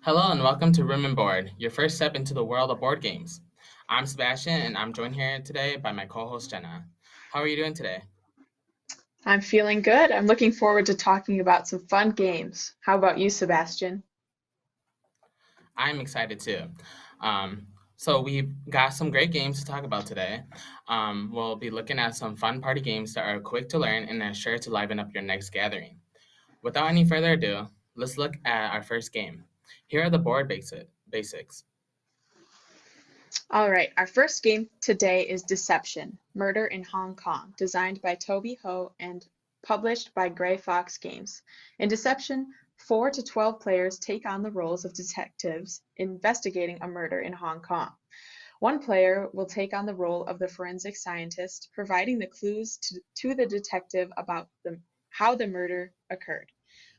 Hello and welcome to Room and Board, your first step into the world of board games. I'm Sebastian and I'm joined here today by my co-host Jenna. How are you doing today? I'm feeling good. I'm looking forward to talking about some fun games. How about you, Sebastian? I'm excited too. So we've got some great games to talk about today. We'll be looking at some fun party games that are quick to learn and are sure to liven up your next gathering. Without any further ado, let's look at our first game. Here are the board basics. All right, our first game today is Deception, Murder in Hong Kong, designed by Toby Ho and published by Grey Fox Games. In Deception, 4 to 12 players take on the roles of detectives investigating a murder in Hong Kong. One player will take on the role of the forensic scientist, providing the clues to the detective about how the murder occurred.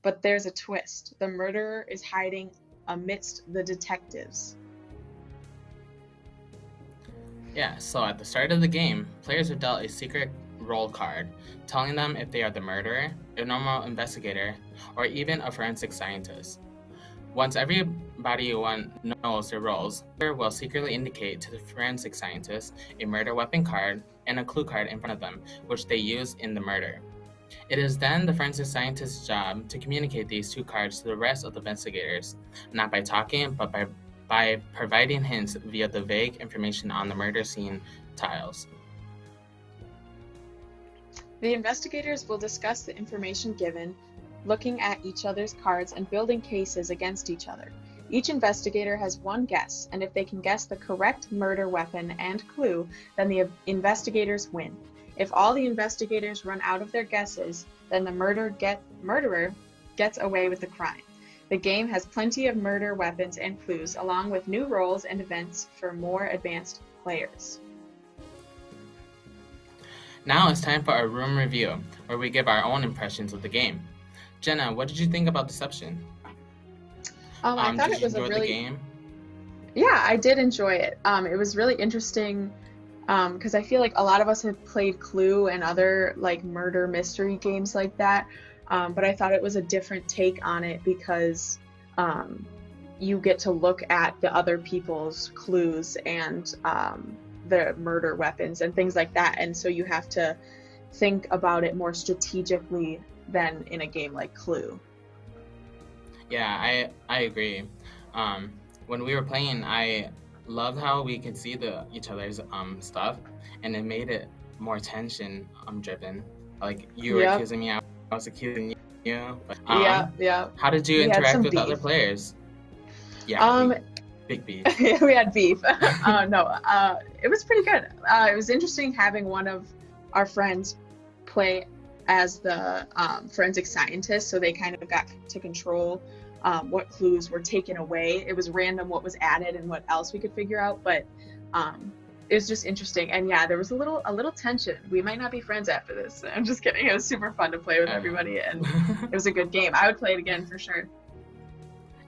But there's a twist. The murderer is hiding amidst the detectives. Yeah, so at the start of the game, players are dealt a secret role card, telling them if they are the murderer, a normal investigator, or even a forensic scientist. Once everybody knows their roles, the player will secretly indicate to the forensic scientist a murder weapon card and a clue card in front of them, which they use in the murder. It is then the forensic scientist's job to communicate these two cards to the rest of the investigators, not by talking, but by providing hints via the vague information on the murder scene tiles. The investigators will discuss the information given, looking at each other's cards and building cases against each other. Each investigator has one guess, and if they can guess the correct murder weapon and clue, then the investigators win. If all the investigators run out of their guesses, then the murderer gets away with the crime. The game has plenty of murder weapons and clues, along with new roles and events for more advanced players. Now it's time for our room review, where we give our own impressions of the game. Jenna, what did you think about Deception? I thought Did it you was a enjoy the really, game? yeah, I did enjoy it. It was really interesting because I feel like a lot of us have played Clue and other like murder mystery games like that. But I thought it was a different take on it because you get to look at the other people's clues and the murder weapons and things like that. And so you have to think about it more strategically than in a game like Clue. Yeah, I agree. When we were playing, I loved how we could see each other's stuff, and it made it more tension driven. Like you were Yep, accusing me, I was accusing you. But, yeah, yeah. how did you We had interact some with the other beef. players? Yeah, Um, big beef. we had beef. No, it was pretty good. It was interesting having one of our friends play as the forensic scientist, so they kind of got to control what clues were taken away. It was random what was added and what else we could figure out, but it was just interesting. And yeah, there was a little tension. We might not be friends after this. I'm just kidding. It was super fun to play with everybody, and it was a good game. I would play it again for sure.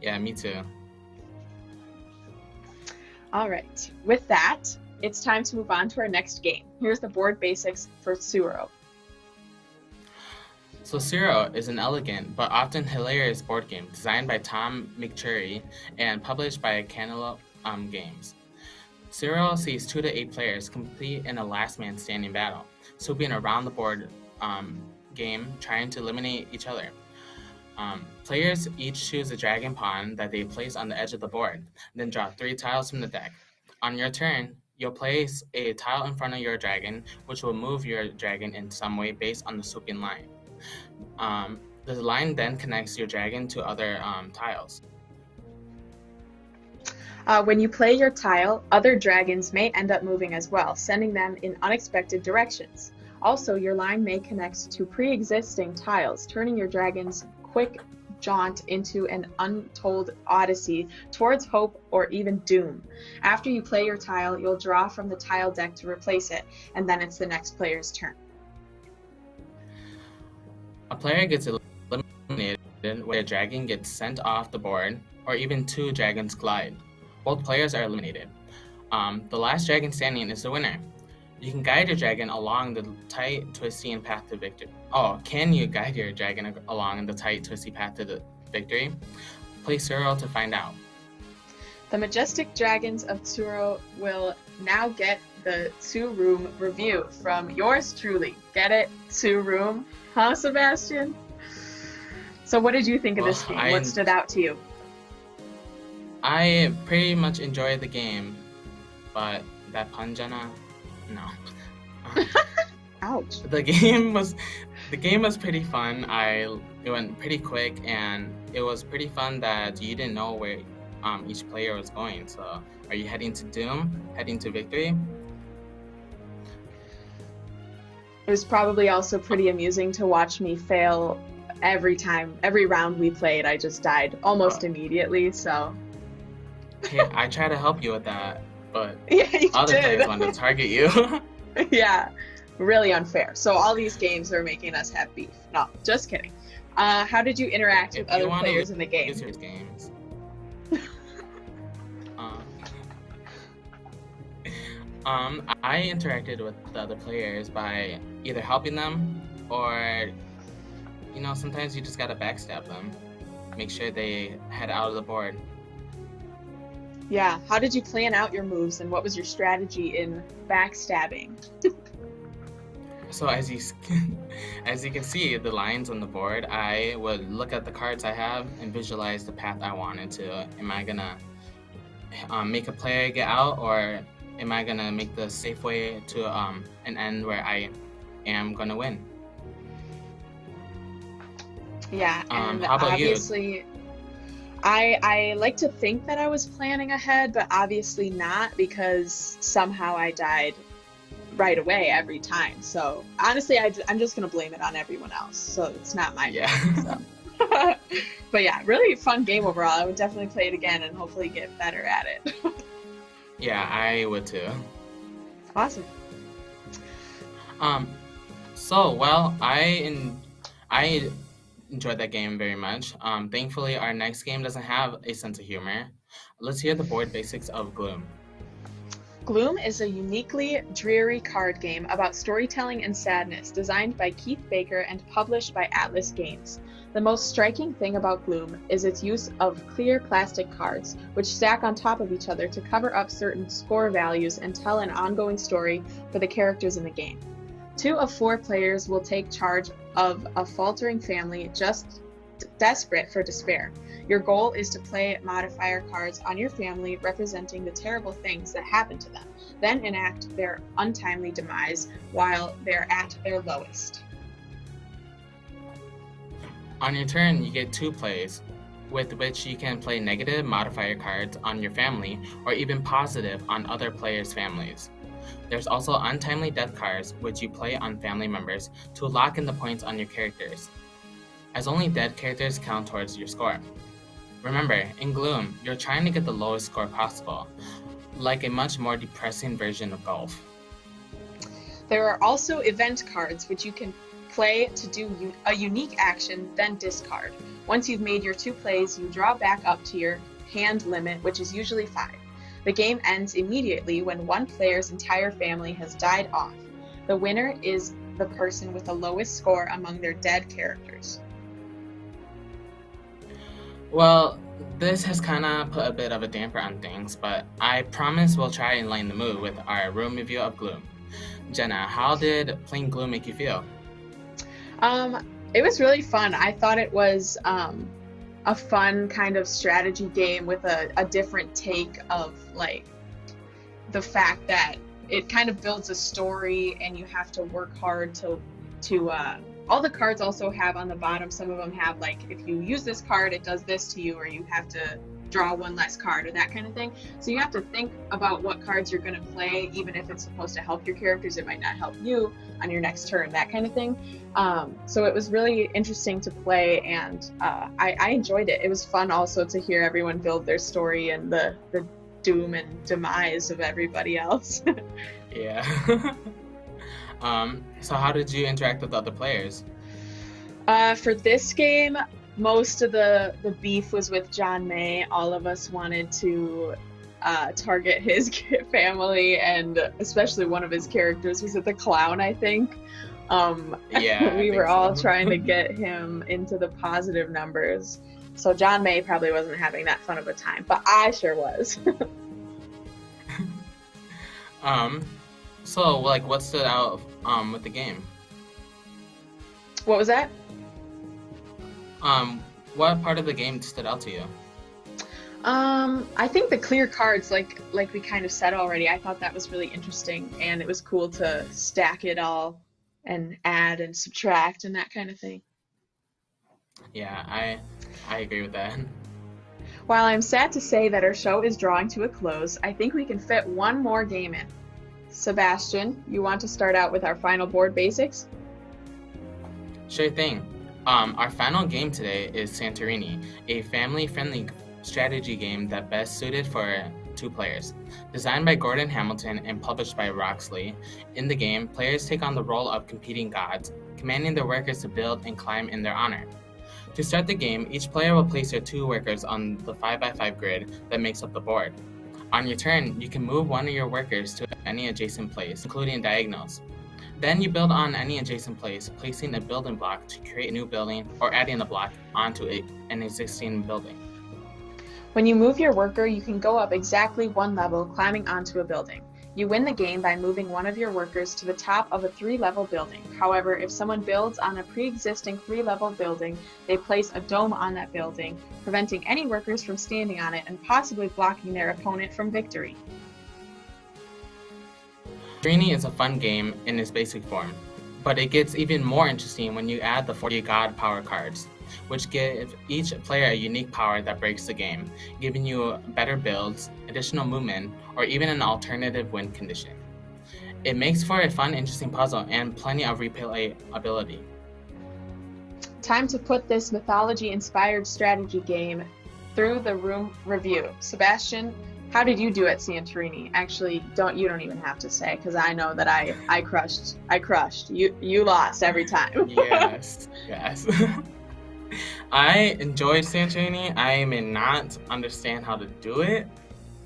Yeah, me too. All right. With that, it's time to move on to our next game. Here's the board basics for Tsuro. So Tsuro is an elegant but often hilarious board game designed by Tom McCurry and published by Cantaloupe Games. Tsuro sees 2 to 8 players compete in a last man standing battle, swooping around the board game trying to eliminate each other. Players each choose a dragon pawn that they place on the edge of the board, then draw 3 tiles from the deck. On your turn, you'll place a tile in front of your dragon, which will move your dragon in some way based on the swooping line. The line then connects your dragon to other tiles. When you play your tile, other dragons may end up moving as well, sending them in unexpected directions. Also, your line may connect to pre-existing tiles, turning your dragon's quick jaunt into an untold odyssey towards hope or even doom. After you play your tile, you'll draw from the tile deck to replace it, and then it's the next player's turn. A player gets eliminated when a dragon gets sent off the board, or even 2 dragons collide. Both players are eliminated. The last dragon standing is the winner. You can guide your dragon along the tight, twisty, and path to victory. Oh, can you guide your dragon along the tight, twisty path to the victory? Play Tsuro to find out. The majestic dragons of Tsuro will now get the Tsuro review from yours truly. Get it? Tsuro? Huh, Sebastian? So what did you think of this game? What stood out to you? I pretty much enjoyed the game, but that pun, Jenna? No. Ouch. The game was pretty fun. It went pretty quick, and it was pretty fun that you didn't know where each player was going. So, are you heading to doom? Heading to victory? It was probably also pretty amusing to watch me fail every round we played. I just died almost immediately. So. Hey, I tried to help you with that, but yeah, other players wanted to target you. Yeah, really unfair. So all these games are making us have beef. No, just kidding. How did you interact with other players in the game? Games. I interacted with the other players by either helping them or, sometimes you just gotta backstab them. Make sure they head out of the board. Yeah, how did you plan out your moves and what was your strategy in backstabbing? So as you can see, the lines on the board, I would look at the cards I have and visualize the path I wanted to. Am I gonna make a player get out, or am I gonna make the safe way to an end where I am gonna win? Yeah, and how about obviously you? I like to think that I was planning ahead, but obviously not, because somehow I died right away every time. So honestly, I'm just going to blame it on everyone else. So it's not my fault. So. But yeah, really fun game overall. I would definitely play it again and hopefully get better at it. Yeah, I would too. Awesome. I enjoyed that game very much. Thankfully, our next game doesn't have a sense of humor. Let's hear the board basics of Gloom. Gloom is a uniquely dreary card game about storytelling and sadness, designed by Keith Baker and published by Atlas Games. The most striking thing about Gloom is its use of clear plastic cards, which stack on top of each other to cover up certain score values and tell an ongoing story for the characters in the game. 2 of 4 players will take charge of a faltering family just desperate for despair. Your goal is to play modifier cards on your family representing the terrible things that happen to them, then enact their untimely demise while they're at their lowest. On your turn, you get 2 plays, with which you can play negative modifier cards on your family or even positive on other players' families. There's also untimely death cards, which you play on family members to lock in the points on your characters, as only dead characters count towards your score. Remember, in Gloom, you're trying to get the lowest score possible, like a much more depressing version of golf. There are also event cards, which you can play to do a unique action, then discard. Once you've made your 2 plays, you draw back up to your hand limit, which is usually 5. The game ends immediately when one player's entire family has died off. The winner is the person with the lowest score among their dead characters. Well, this has kind of put a bit of a damper on things, but I promise we'll try and lighten the mood with our room review of Gloom. Jenna, how did playing Gloom make you feel? It was really fun. I thought it was a fun kind of strategy game with a different take of like the fact that it kind of builds a story and you have to work hard to all the cards also have on the bottom, some of them have like, if you use this card, it does this to you, or you have to draw 1 less card or that kind of thing. So you have to think about what cards you're going to play, even if it's supposed to help your characters, it might not help you on your next turn, that kind of thing. So it was really interesting to play, and I enjoyed it. It was fun also to hear everyone build their story and the doom and demise of everybody else. Yeah. So how did you interact with other players? For this game, most of the beef was with John May. All of us wanted to target his family, and especially one of his characters was it the clown, I think. Yeah, I We were think all so. trying to get him into the positive numbers. So John May probably wasn't having that fun of a time, but I sure was. Um, so like, what stood out with the game? What was that? What part of the game stood out to you? I think the clear cards, like we kind of said already, I thought that was really interesting, and it was cool to stack it all and add and subtract and that kind of thing. Yeah, I agree with that. While I'm sad to say that our show is drawing to a close, I think we can fit one more game in. Sebastian, you want to start out with our final board basics? Sure thing. Our final game today is Santorini, a family-friendly strategy game that best suited for 2 players. Designed by Gordon Hamilton and published by Roxley, in the game, players take on the role of competing gods, commanding their workers to build and climb in their honor. To start the game, each player will place their 2 workers on the 5x5 grid that makes up the board. On your turn, you can move one of your workers to any adjacent place, including diagonals. Then you build on any adjacent place, placing a building block to create a new building or adding a block onto an existing building. When you move your worker, you can go up exactly 1 level, climbing onto a building. You win the game by moving one of your workers to the top of a 3-level building. However, if someone builds on a pre-existing 3-level building, they place a dome on that building, preventing any workers from standing on it and possibly blocking their opponent from victory. Santorini is a fun game in its basic form, but it gets even more interesting when you add the 40 God power cards, which give each player a unique power that breaks the game, giving you better builds, additional movement, or even an alternative win condition. It makes for a fun, interesting puzzle and plenty of replayability. Time to put this mythology-inspired strategy game through the room review. Sebastian, how did you do at Santorini? Actually, you don't even have to say, because I know that I crushed. You lost every time. Yes. I enjoyed Santorini. I may not understand how to do it,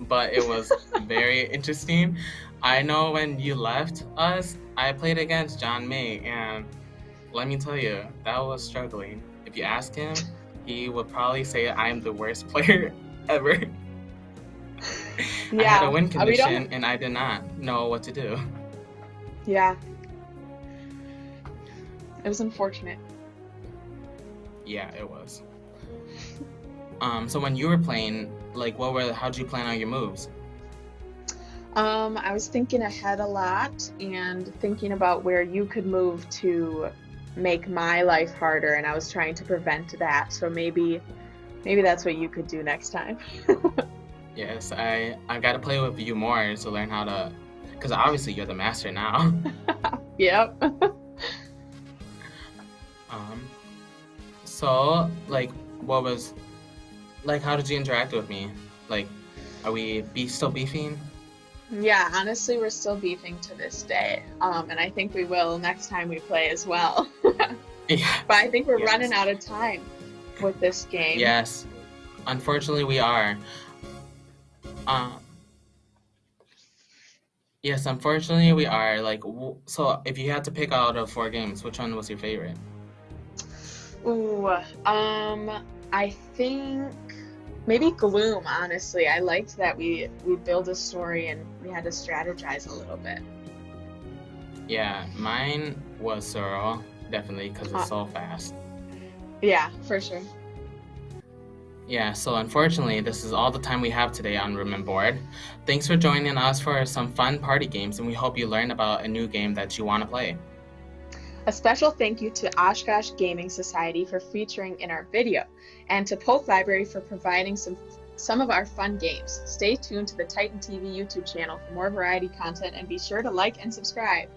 but it was very interesting. I know when you left us, I played against John May, and let me tell you, that was struggling. If you ask him, he would probably say I'm the worst player ever. Yeah, I had a win condition, and I did not know what to do. Yeah. It was unfortunate. Yeah, it was. So when you were playing, like, how'd you plan out your moves? I was thinking ahead a lot and thinking about where you could move to make my life harder, and I was trying to prevent that. So maybe that's what you could do next time. Yes, I got to play with you more to learn how to, because obviously you're the master now. Yep. So, like, how did you interact with me? Like, are we still beefing? Yeah, honestly, we're still beefing to this day. And I think we will next time we play as well. Yeah. But I think we're running out of time with this game. Yes. Unfortunately, we are. Yes, unfortunately, we are. Like, so if you had to pick out of 4 games, which one was your favorite? Ooh, I think maybe Gloom, honestly. I liked that we build a story and we had to strategize a little bit. Yeah, mine was Tsuro, definitely, because it's so fast. Yeah, for sure. Yeah, so unfortunately, this is all the time we have today on Room and Board. Thanks for joining us for some fun party games, and we hope you learn about a new game that you want to play. A special thank you to Oshkosh Gaming Society for featuring in our video, and to Polk Library for providing some of our fun games. Stay tuned to the Titan TV YouTube channel for more variety content, and be sure to like and subscribe.